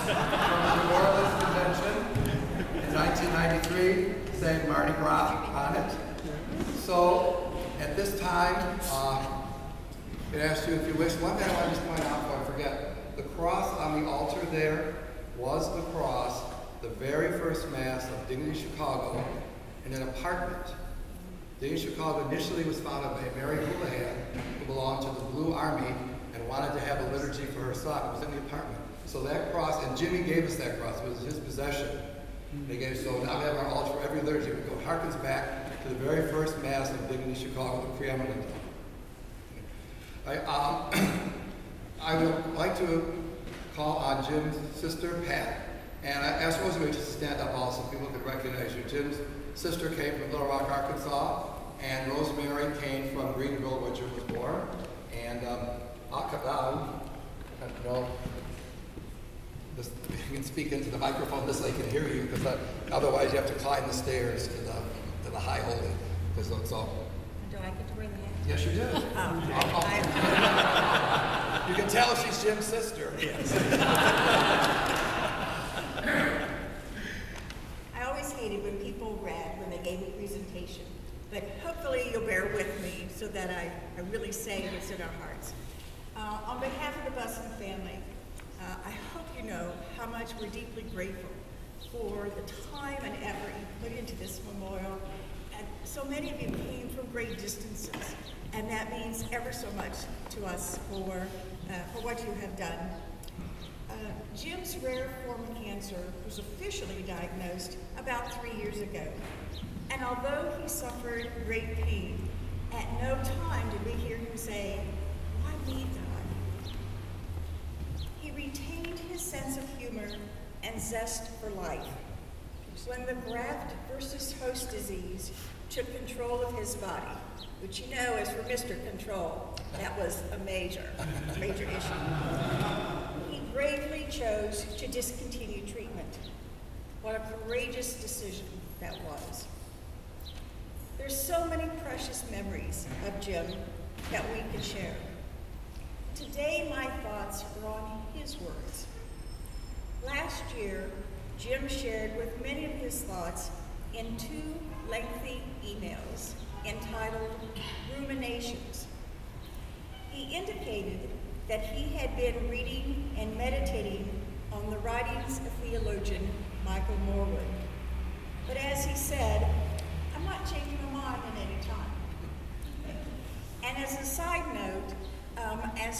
from the New Orleans Convention in 1993, saying Mardi Gras on it. So, at this time, it asks you if you wish. One thing I want to just point out before I forget, the cross on the altar there was the cross, the very first Mass of Dignity Chicago, in an apartment. Dignity Chicago initially was founded by Mary Houlihan, who belonged to the Blue Army and wanted to have a liturgy for her son. It was in the apartment. So that cross, and Jimmy gave us that cross. It was his possession. They gave, so now we have our altar for every liturgy. It harkens back to the very first Mass of Dignity Chicago, the preeminent. I would like to call on Jim's sister, Pat. And I asked Rosemary to stand up also so people could recognize you. Jim's sister came from Little Rock, Arkansas, and Rosemary came from Greenville, where Jim was born. And I'll come down. You can speak into the microphone this so they can hear you, because otherwise you have to climb the stairs to the high holy. Because it's all. Do I get to wear the hat? Yes, you do. You can tell she's Jim's sister. Yes. I always hated when people read when they gave a presentation, but hopefully you'll bear with me so that I really say what's in our hearts. On behalf of the Bussen family, I hope you know how much we're deeply grateful for the time and effort you put into this memorial. And so many of you came from great distances, and that means ever so much to us for what you have done. Jim's rare form of cancer was officially diagnosed about 3 years ago. And although he suffered great pain, at no time did we hear him say, "Why me, God?" He retained his sense of humor and zest for life. When the graft versus host disease took control of his body, which you know is for Mr. Control, that was a major issue. He bravely chose to discontinue treatment. What a courageous decision that was. There's so many precious memories of Jim that we can share. Today, my thoughts are on his words. Last year, Jim shared with many of his thoughts in 2 lengthy emails entitled Ruminations. He indicated that he had been reading and meditating on the writings of theologian Michael Morwood. But as he said, I'm not changing my mind at any time. And as a side note, a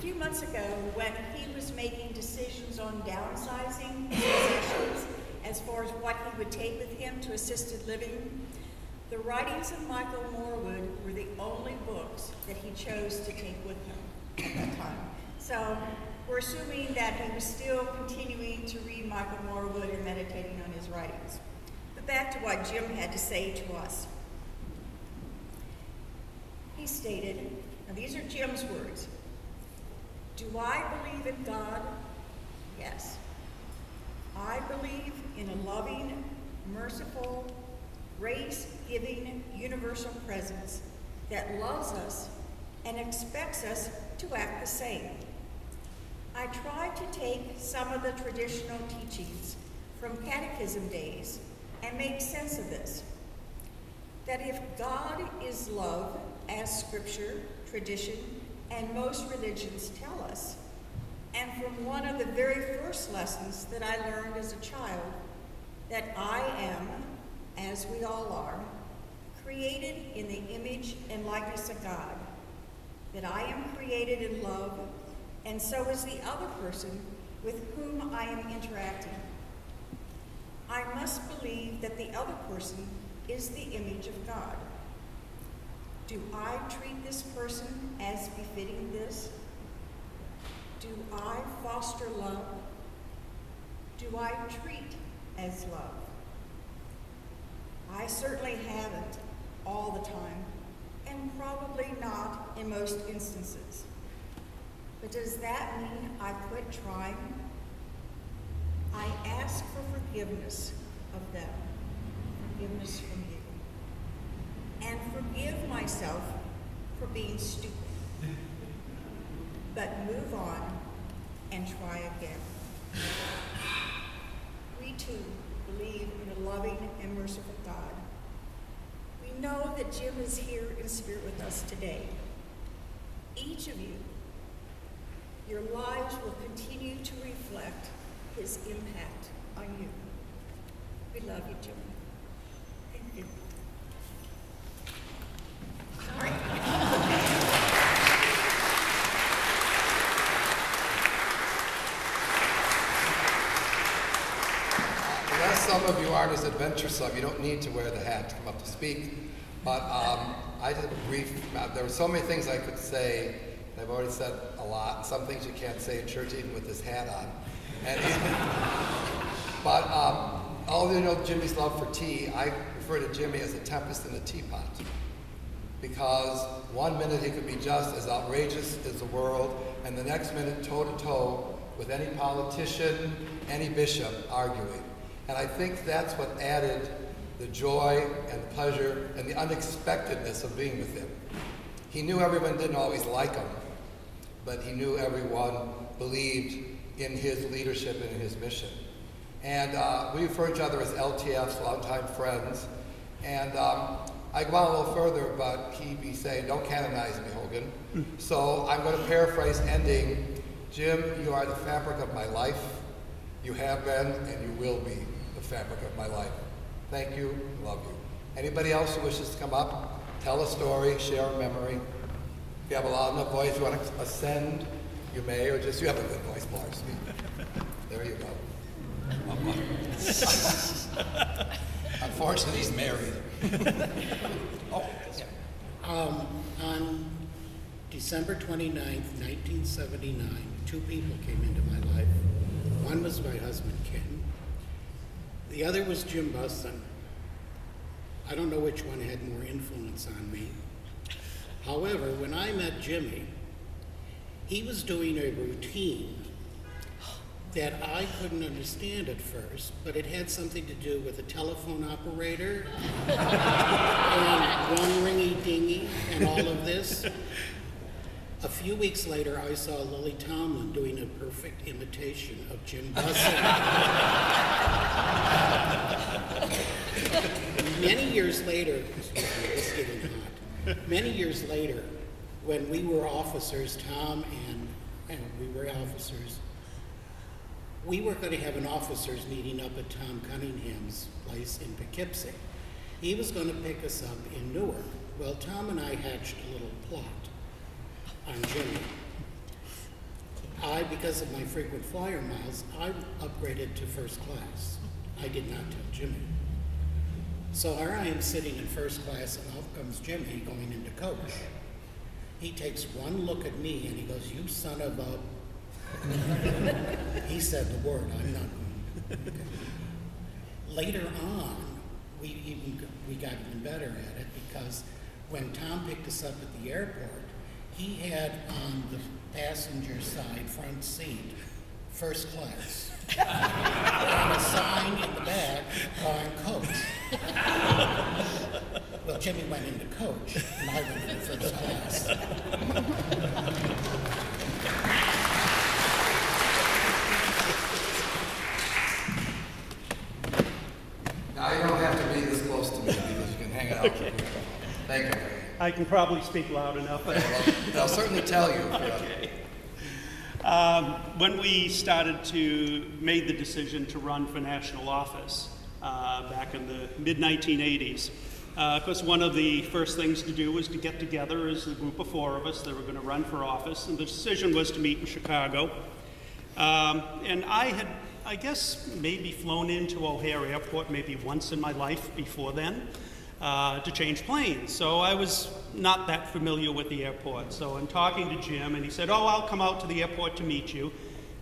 few months ago, when he was making decisions on downsizing possessions as far as what he would take with him to assisted living, the writings of Michael Morwood were the only books that he chose to take with him at that time. So we're assuming that he was still continuing to read Michael Morwood and meditating on his writings. But back to what Jim had to say to us. He stated, now these are Jim's words, "Do I believe in God? Yes. I believe in a loving, merciful, grace-giving, universal presence that loves us and expects us to act the same. I tried to take some of the traditional teachings from catechism days and make sense of this. That if God is love, as scripture, tradition, and most religions tell us, and from one of the very first lessons that I learned as a child, that I am, as we all are, created in the image and likeness of God, that I am created in love, and so is the other person with whom I am interacting. I must believe that the other person is the image of God. Do I treat this person as befitting this? Do I foster love? Do I treat as love? I certainly haven't all the time, and probably not in most instances. But does that mean I quit trying? I ask for forgiveness of them, forgiveness from you, and forgive myself for being stupid. But move on and try again. We too believe in a loving and merciful God. We know that Jim is here in spirit with us today. Each of you, your lives will continue to reflect his impact on you. We love you, Jim. Thank you. Sorry. Unless some of you aren't as adventuresome, you don't need to wear the hat to come up to speak. But I did a brief, there were so many things I could say. I've already said a lot, and some things you can't say in church even with this hat on. But all of you know Jimmy's love for tea. I refer to Jimmy as a tempest in a teapot. Because one minute he could be just as outrageous as the world, and the next minute toe-to-toe with any politician, any bishop arguing. And I think that's what added the joy and the pleasure and the unexpectedness of being with him. He knew everyone didn't always like him, but he knew everyone believed in his leadership and in his mission. And we refer to each other as LTFs, longtime friends. And I go on a little further, but he'd be saying, don't canonize me, Hogan. So I'm going to paraphrase ending, Jim, you are the fabric of my life. You have been, and you will be the fabric of my life. Thank you, love you. Anybody else who wishes to come up, tell a story, share a memory? If you have a loud enough voice, you want to ascend, you may, or just, you have a good voice, Lars. There you go. Unfortunately, he's married. On December 29th, 1979, two people came into my life. One was my husband, Ken. The other was Jim Bussen. I don't know which one had more influence on me. However, when I met Jimmy, he was doing a routine that I couldn't understand at first, but it had something to do with a telephone operator and one ringy-dingy and all of this. A few weeks later, I saw Lily Tomlin doing a perfect imitation of Jim Bussen. Many years later, it's getting hot. Many years later, when we were officers, Tom and we were officers, we were going to have an officers meeting up at Tom Cunningham's place in Poughkeepsie. He was going to pick us up in Newark. Well, Tom and I hatched a little plot on Jimmy. Because of my frequent flyer miles, I upgraded to first class. I did not tell Jimmy. So here I am sitting in first class, and out comes Jimmy going into coach. He takes one look at me and he goes, "You son of a..." He said the word, I'm not going to. Later on, we got even better at it, because when Tom picked us up at the airport, he had on the passenger side front seat, first class, and a sign in the back on coach. Well, Jimmy went into coach, and I went into first class. Now you don't have to be this close to me because you can hang out. Okay. Thank you. I can probably speak loud enough. They'll certainly tell you. Okay. When we made the decision to run for national office back in the mid-1980s, of course, one of the first things to do was to get together as a group of four of us that were going to run for office, and the decision was to meet in Chicago. And I had, I guess, maybe flown into O'Hare Airport maybe once in my life before then to change planes. So I was not that familiar with the airport. So I'm talking to Jim, and he said, "Oh, I'll come out to the airport to meet you."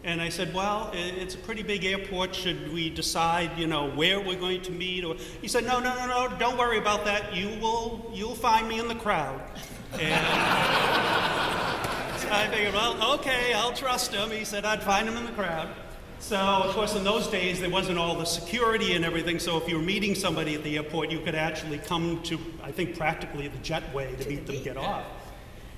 And I said, "Well, it's a pretty big airport. Should we decide, where we're going to meet?" Or he said, No, don't worry about that. You'll find me in the crowd. And so I figured, well, okay, I'll trust him. He said I'd find him in the crowd. So, of course, in those days, there wasn't all the security and everything, so if you were meeting somebody at the airport, you could actually come to, I think, practically the jetway to meet them get off.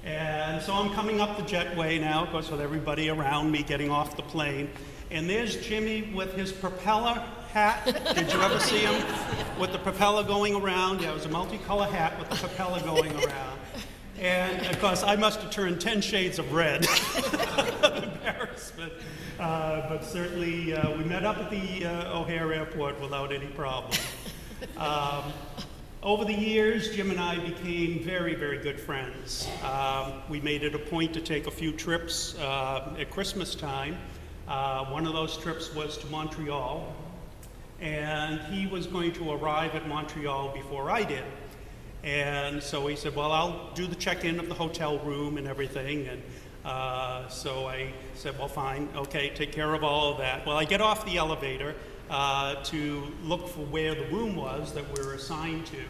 And so I'm coming up the jetway now, of course, with everybody around me getting off the plane, And there's Jimmy with his propeller hat. Did you ever see him with the propeller going around? Yeah, it was a multicolor hat with the propeller going around. And of course, I must have turned 10 shades of red. Embarrassment. But certainly, we met up at the O'Hare Airport without any problem. Over the years, Jim and I became very, very good friends. We made it a point to take a few trips at Christmas time. One of those trips was to Montreal, and he was going to arrive at Montreal before I did. And so he said, well, I'll do the check-in of the hotel room and everything. And so I said, well, fine, okay, take care of all of that. Well, I get off the elevator to look for where the room was that we were assigned to.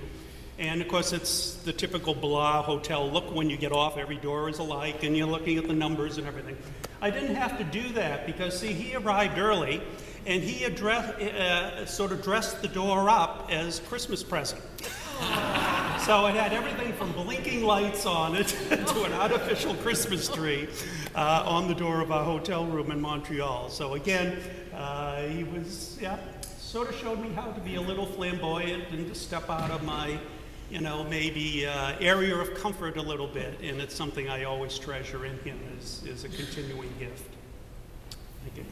And of course, it's the typical blah hotel look when you get off, every door is alike, and you're looking at the numbers and everything. I didn't have to do that because, see, he arrived early, and he sort of dressed the door up as Christmas present. So it had everything from blinking lights on it to an artificial Christmas tree on the door of our hotel room in Montreal. So again, he was, sort of showed me how to be a little flamboyant and to step out of my, maybe area of comfort a little bit. And it's something I always treasure in him is a continuing gift. Thank you.